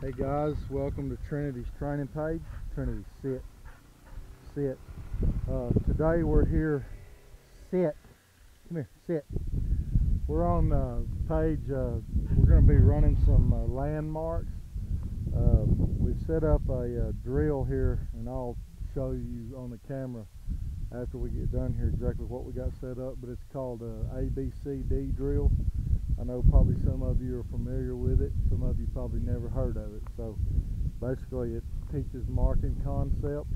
Hey guys, welcome to Trinity's training page. Trinity, sit, sit. Today we're here, sit, come here, sit. We're on page, we're going to be running some landmarks. We've set up a drill here, and I'll show you on the camera after we get done here exactly what we got set up, but it's called ABCD drill. I know probably some of you are familiar with it, some of you probably never heard of it. So basically it teaches marking concepts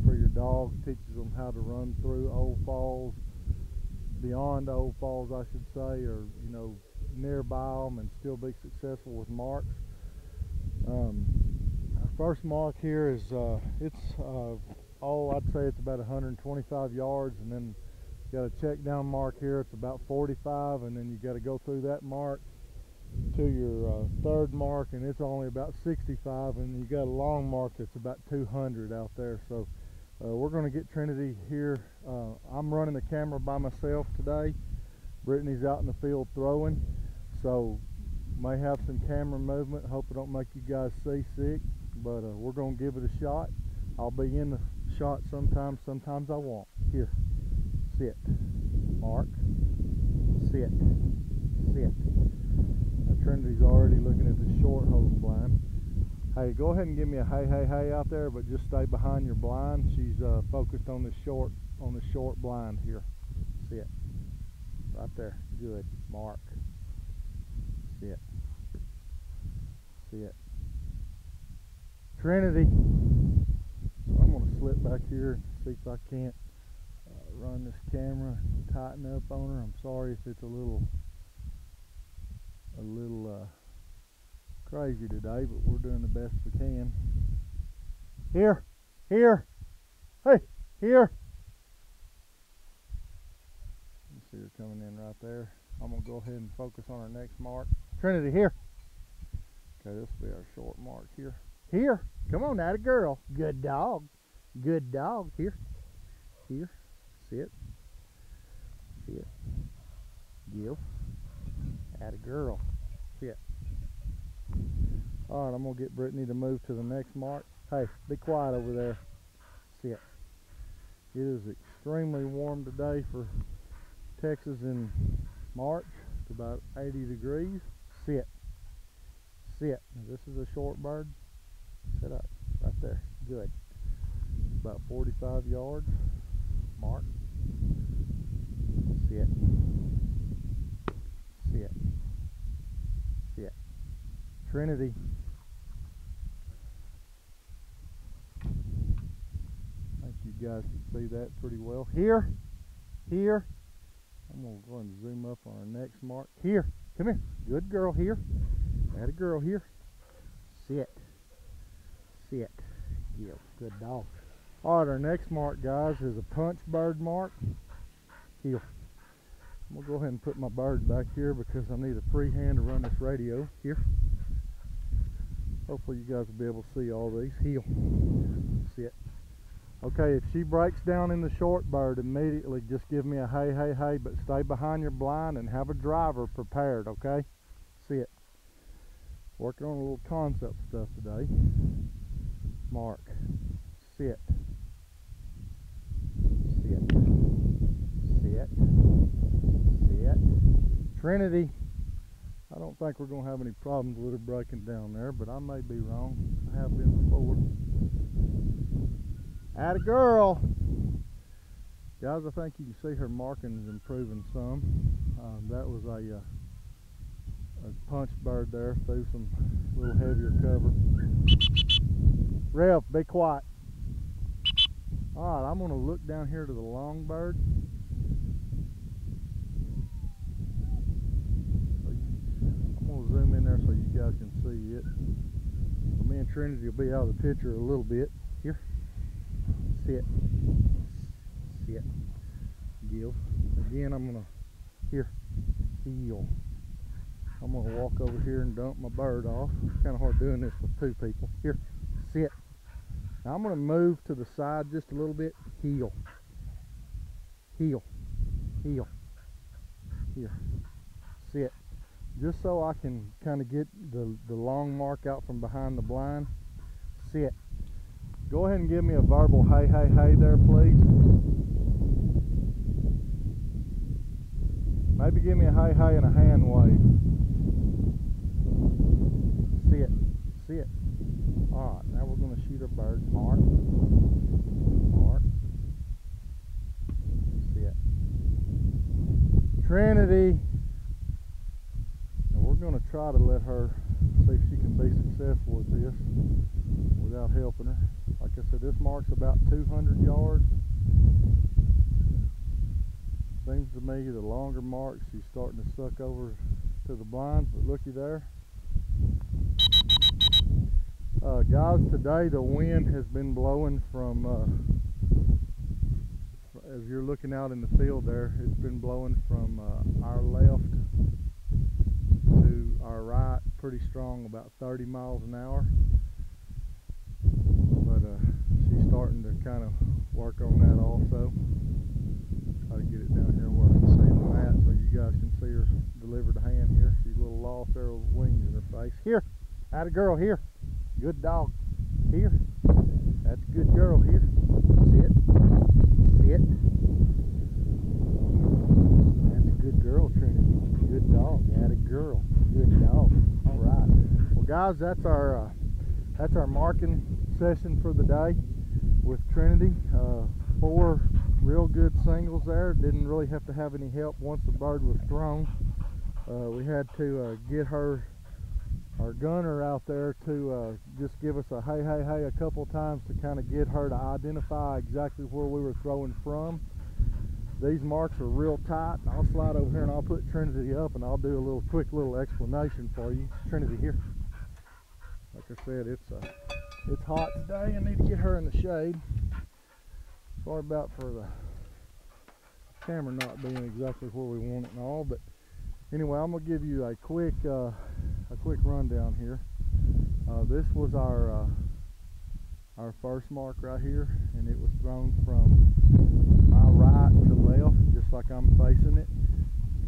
for your dog, teaches them how to run through old falls, beyond old falls I should say, or nearby them and still be successful with marks. Our first mark here is I'd say it's about 125 yards, and then got a check down mark here, it's about 45, and then you got to go through that mark to your third mark, and it's only about 65, and you got a long mark that's about 200 out there. So we're going to get Trinity here. I'm running the camera by myself today. Brittany's out in the field throwing, so may have some camera movement. Hope I don't make you guys seasick, but we're going to give it a shot. I'll be in the shot sometimes I won't. Here, sit, mark, sit, sit. Now Trinity's already looking at the short holding blind. Hey, go ahead and give me a hey, hey, hey out there, but just stay behind your blind. She's focused on the short blind here. Sit, right there, good, mark, sit, sit. Trinity, so I'm going to slip back here and see if I can't run this camera, tighten up on her. I'm sorry if it's a little crazy today, but we're doing the best we can. Here, hey, here. You see her coming in right there. I'm gonna go ahead and focus on our next mark. Trinity, here. Okay, this will be our short mark here. Here, come on, atta girl. Good dog, good dog. Here, sit, give, atta girl, sit. All right, I'm gonna get Brittany to move to the next mark. Hey, be quiet over there. Sit. It is extremely warm today for Texas in March. It's about 80 degrees. Sit. Sit. Now, this is a short bird. Sit up right there. Good. About 45 yards. Mark. Sit. Sit. Sit. Trinity. I think you guys can see that pretty well. Here. I'm going to go and zoom up on our next mark. Here. Come here. Good girl here. Atta girl here. Sit. Sit. Give. Good dog. Alright, our next mark, guys, is a punch bird mark. Heel. I'm going to go ahead and put my bird back here because I need a free hand to run this radio. Here. Hopefully you guys will be able to see all these. Heel. Sit. Okay, if she breaks down in the short bird, immediately just give me a hey, hey, hey, but stay behind your blind and have a driver prepared, okay? Sit. Working on a little concept stuff today. Mark. Sit. Sit. Sit. Sit. Trinity. I don't think we're going to have any problems with her breaking down there, but I may be wrong. I have been before. Atta girl. Guys, I think you can see her markings improving some. That was a punch bird there through some little heavier cover. Rev, be quiet. Alright, I'm going to look down here to the long bird. I'm going to zoom in there so you guys can see it. So me and Trinity will be out of the picture a little bit. Here. Sit. Sit. Give. Again, I'm going to, here, heel. I'm going to walk over here and dump my bird off. It's kind of hard doing this with two people. Here. Sit. Now I'm going to move to the side just a little bit. Heel. Heel. Heel. Here. Sit. just so I can kind of get the long mark out from behind the blind. Sit. Go ahead and give me a verbal hey, hey, hey there, please. Maybe give me a hey, hey and a hand wave. Sit. Sit. All right, now we're going to shoot our birds. Mark. Mark. Sit. Trinity. Now we're going to try to let her see if she can be successful with this without helping her. Like I said, this mark's about 200 yards. Seems to me the longer mark, she's starting to suck over to the blinds, but looky there. Guys, today the wind has been blowing from, as you're looking out in the field there, it's been blowing from our left to our right pretty strong, about 30 miles an hour. But she's starting to kind of work on that also. Try to get it down here where I can see the mat so you guys can see her deliver the hand here. She's a little lost there with wings in her face. Here, atta girl, here. Good dog. Here. That's a good girl. Here. Sit. Sit. That's a good girl, Trinity. Good dog. Atta girl. Good dog. All right. Well, guys, that's our marking session for the day with Trinity. 4 real good singles there. Didn't really have to have any help once the bird was thrown. We had to get our gunner out there to just give us a hey, hey, hey a couple times to kind of get her to identify exactly where we were throwing from. These marks are real tight. I'll slide over here and I'll put Trinity up and I'll do a quick little explanation for you. Trinity, here. Like I said, it's hot today. I need to get her in the shade. Sorry about for the camera not being exactly where we want it and all, but anyway, I'm gonna give you a quick rundown here. This was our first mark right here, and it was thrown from my right to left, just like I'm facing it.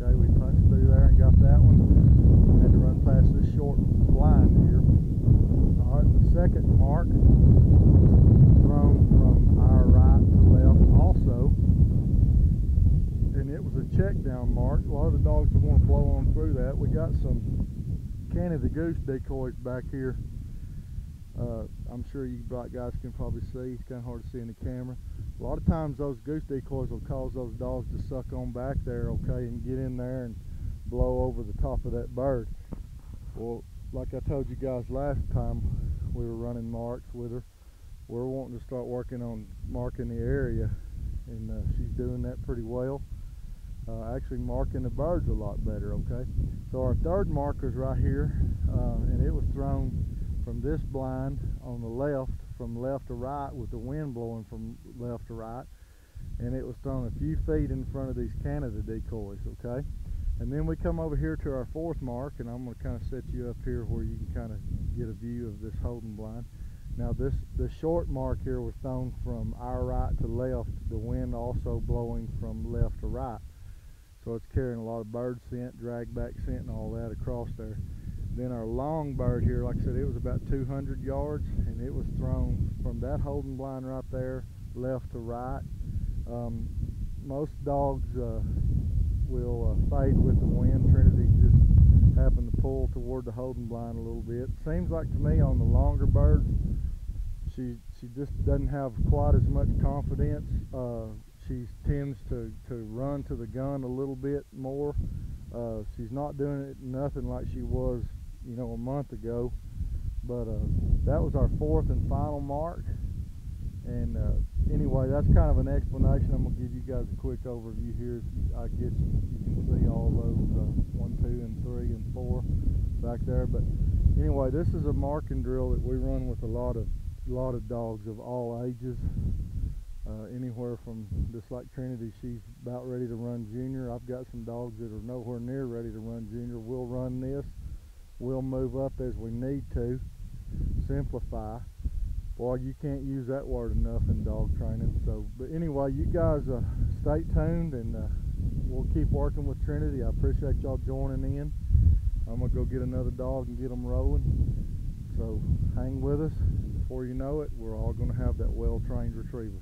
Okay, we punched through there and got that one. Had to run past this short blind here. All right, the second mark was thrown from our right to left also, and it was a check down mark. A lot of the dogs would want to blow on through that. We got some Canada goose decoys back here. I'm sure you guys can probably see. It's kind of hard to see in the camera. A lot of times those goose decoys will cause those dogs to suck on back there, okay, and get in there and blow over the top of that bird. Well, like I told you guys last time we were running marks with her, we're wanting to start working on marking the area, and she's doing that pretty well. Actually marking the birds a lot better, okay? So our third marker's right here, and it was thrown from this blind on the left, from left to right, with the wind blowing from left to right, and it was thrown a few feet in front of these Canada decoys, okay? And then we come over here to our fourth mark, and I'm going to kind of set you up here where you can kind of get a view of this holding blind. Now the short mark here was thrown from our right to left, the wind also blowing from left to right. So it's carrying a lot of bird scent, drag back scent and all that across there. Then our long bird here, like I said, it was about 200 yards, and it was thrown from that holding blind right there, left to right. Most dogs will fade with the wind. Trinity just happened to pull toward the holding blind a little bit. Seems like to me on the longer birds, she just doesn't have quite as much confidence. She tends to run to the gun a little bit more. She's not doing it nothing like she was, you know, a month ago. But that was our fourth and final mark. And anyway, that's kind of an explanation. I'm gonna give you guys a quick overview here. I guess you can see all those 1, 2, and 3, and 4 back there. But anyway, this is a marking drill that we run with a lot of dogs of all ages. Anywhere from, just like Trinity, she's about ready to run junior. I've got some dogs that are nowhere near ready to run junior. We'll run this. We'll move up as we need to. Simplify. Boy, you can't use that word enough in dog training. So, but anyway, you guys stay tuned, and we'll keep working with Trinity. I appreciate y'all joining in. I'm gonna go get another dog and get them rolling. So hang with us, and before you know it, we're all gonna have that well-trained retriever.